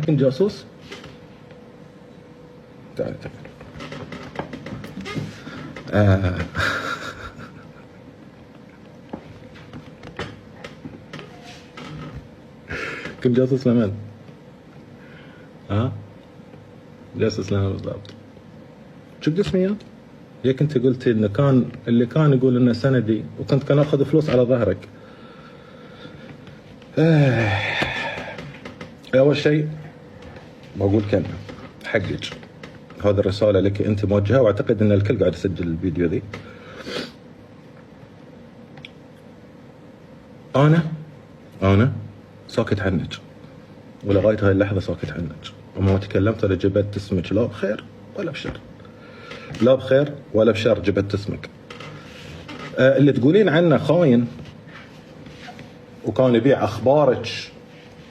كنت جاسوس؟ تعال تعال. كنت جاسوس لمن؟ جاسوس لمن بالضبط؟ شو اسميات؟ هيك انت قلتي انه كان اللي كان يقول انه سندي وكنت كان اخذ فلوس على ظهرك. اول شيء بقول كلمه حقك، هذه الرساله لك انت موجهه، واعتقد ان الكل قاعد يسجل الفيديو ذي. انا ساكت عنك، ولغايه هاي اللحظه ساكت عنك، وما تكلمت ولا جبت اسمك لا بخير ولا بشر، لا بخير ولا بشر جبت اسمك. اللي تقولين عنه خاين وكان يبيع اخبارك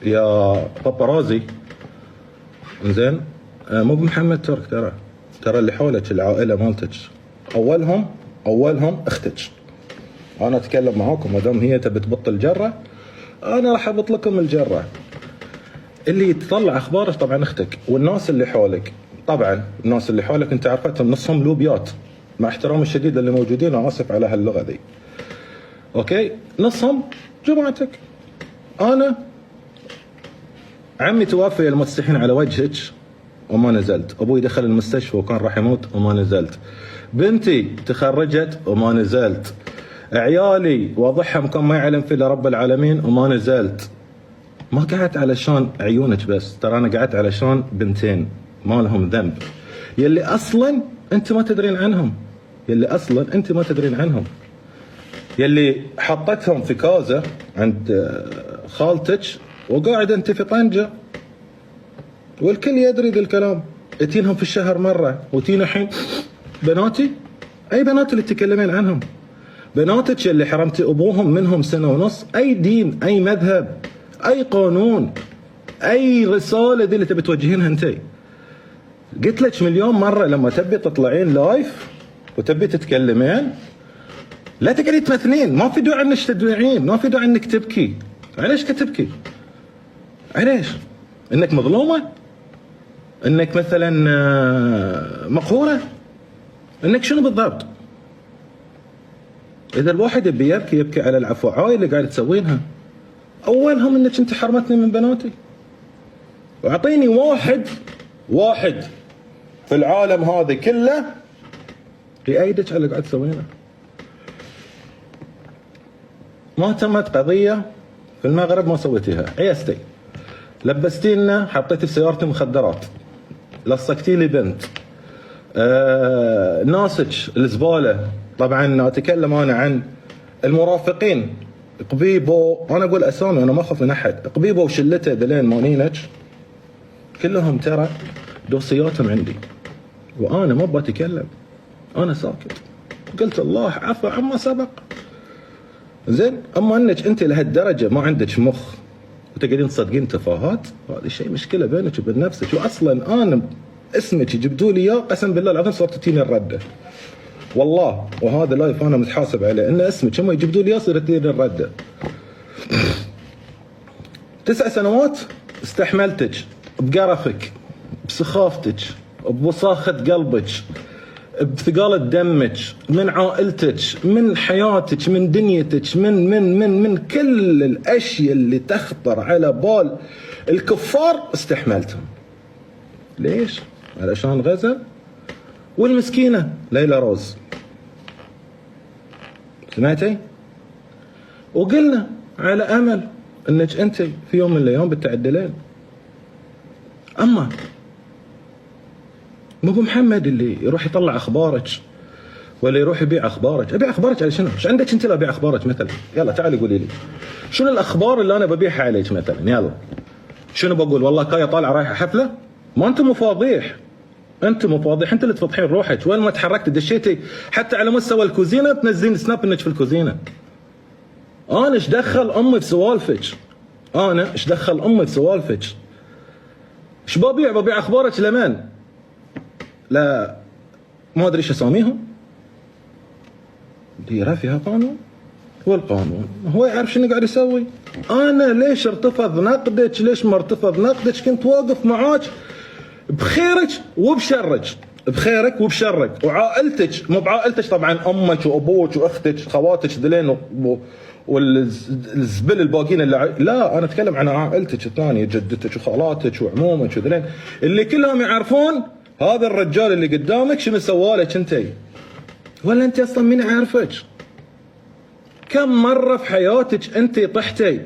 يا بابارازي، زين، مو بمحمد ترك، ترى اللي حولك العائله مالتك اولهم اختك. انا اتكلم معاكم، ما دام هي تبي تبطل جره انا راح ابط لكم الجره. اللي تطلع اخبارك طبعا اختك، والناس اللي حولك، طبعا الناس اللي حولك انت عرفتهم نصهم لوبيات، مع احترامي الشديد اللي موجودين، واسف على هاللغه ذي، اوكي، نصهم جماعتك. انا عمي توفي المسيحين على وجهك وما نزلت، ابوي دخل المستشفى وكان راح يموت وما نزلت، بنتي تخرجت وما نزلت، عيالي واضحهم كان ما يعلم فيه الا رب العالمين وما نزلت. ما قعدت علشان عيونك بس، ترى انا قعدت علشان بنتين ما لهم ذنب، يلي اصلا انت ما تدرين عنهم، يلي حطتهم في كازة عند خالتك وقاعد انت في طنجة، والكل يدري ذا الكلام. اتينهم في الشهر مرة، وتين الحين بناتي. اي بنات اللي تتكلمين عنهم؟ بناتك اللي حرمتي ابوهم منهم سنة ونص. اي دين، اي مذهب، اي قانون، اي رسالة دي اللي تبي توجهينها انت؟ قلت لك مليون مرة لما تبي تطلعين لايف وتبي تتكلمين لا تقعدي تمثلين، ما في داعي انك تدعين، ما في داعي انك تبكي. علاش كتبكي؟ علاش؟ انك مظلومة؟ انك مثلا مقهورة؟ انك شنو بالضبط؟ اذا الواحد يبي يبكي على العفوعاي اللي قاعد تسوينها، اولهم انك انت حرمتني من بناتي. واعطيني واحد في العالم هذا كله يأيدك على اللي قاعد تسوينه. ما تمت قضية في المغرب ما سويتيها، عيستي، لبستينا، حطيتي في سيارتي مخدرات، لصقتي لي بنت، ناسك الزبالة. طبعا اتكلم انا عن المرافقين، قبيبو، انا اقول اسامي انا ما اخاف من احد، قبيبو وشلته ذلين مانينك كلهم ترى دوسياتهم عندي، وانا ما ابغى اتكلم، انا ساكت، قلت الله عفى عما سبق. زين، اما انك انت لهالدرجه ما عندك مخ وتقعدين تصدقين تفاهات، هذا شيء مشكله بينك وبين نفسك. واصلا انا اسمك جبدوا لي اياه قسم بالله العظيم صرت تجيني الرده، والله، وهذا لايف انا متحاسب عليه، ان اسمك هم يجبدوا لي اياه صرت تجيني الرده. 9 سنوات استحملتك بقرفك، بسخافتك، بوساخه قلبك، بثقالة دمك، من عائلتك، من حياتك، من دنيتك، من كل الاشياء اللي تخطر على بال الكفار استحملتهم. ليش؟ علشان غزة والمسكينة ليلى روز. سمعتي؟ وقلنا على امل انك انت في يوم من الايام بتعدلين. اما مو بمحمد اللي يروح يطلع اخبارك ولا يروح يبيع اخبارك. ابيع اخبارك على شنو؟ ايش عندك انت لا ابيع اخبارك مثلا؟ يلا تعالي قولي لي شنو الاخبار اللي انا ببيعها عليك مثلا؟ يلا شنو بقول؟ والله كايا طالعه رايحه حفله؟ ما انتم مفاضيح، انت اللي تفضحين روحك. وين ما تحركت دشيتي حتى على مستوى الكوزينه تنزلين سناب انك في الكوزينه. انا ايش دخل امي في سوالفك؟ ايش ببيع اخبارك لمن؟ لا ما ادري ايش اساميهم، ديره فيها قانون، هو القانون، هو يعرف شنو قاعد يسوي. انا ليش ارتفض نقدك، ليش ما ارتفض نقدك؟ كنت واقف معاك بخيرك وبشرك، بخيرك وبشرك، وعائلتك، مو بعائلتك طبعا، امك وابوك واختك خواتك ذلين والزبل الباقيين اللي لا، انا اتكلم عن عائلتك الثانيه، جدتك وخالاتك وعمومك وذلين اللي كلهم يعرفون هذا الرجال اللي قدامك شنو سوالك انت، ولا انت اصلا مين يعرفك؟ كم مره في حياتك انت طحتي؟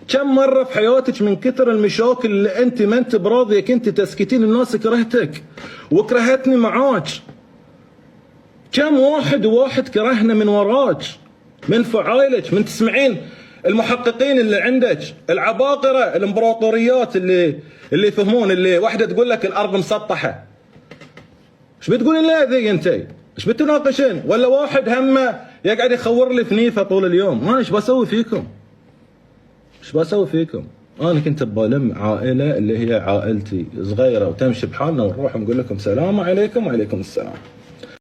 كم مرة في حياتك من كثر المشاكل اللي انت ما انت براضية كنت تسكتين الناس كرهتك وكرهتني معاك؟ كم واحد كرهنا من وراك، من فعايلك، من تسمعين المحققين اللي عندك، العباقرة، الامبراطوريات اللي يفهمون، اللي واحدة تقول لك الارض مسطحة. ايش بتقولين لها ذي انت؟ ايش بتناقشين؟ ولا واحد همه يقعد يخور لي في نيفه طول اليوم؟ انا ايش بسوي فيكم؟ ايش بسوي فيكم؟ انا كنت بلم عائله اللي هي عائلتي صغيره وتمشي بحالنا ونروح نقول لكم سلام عليكم وعليكم السلام.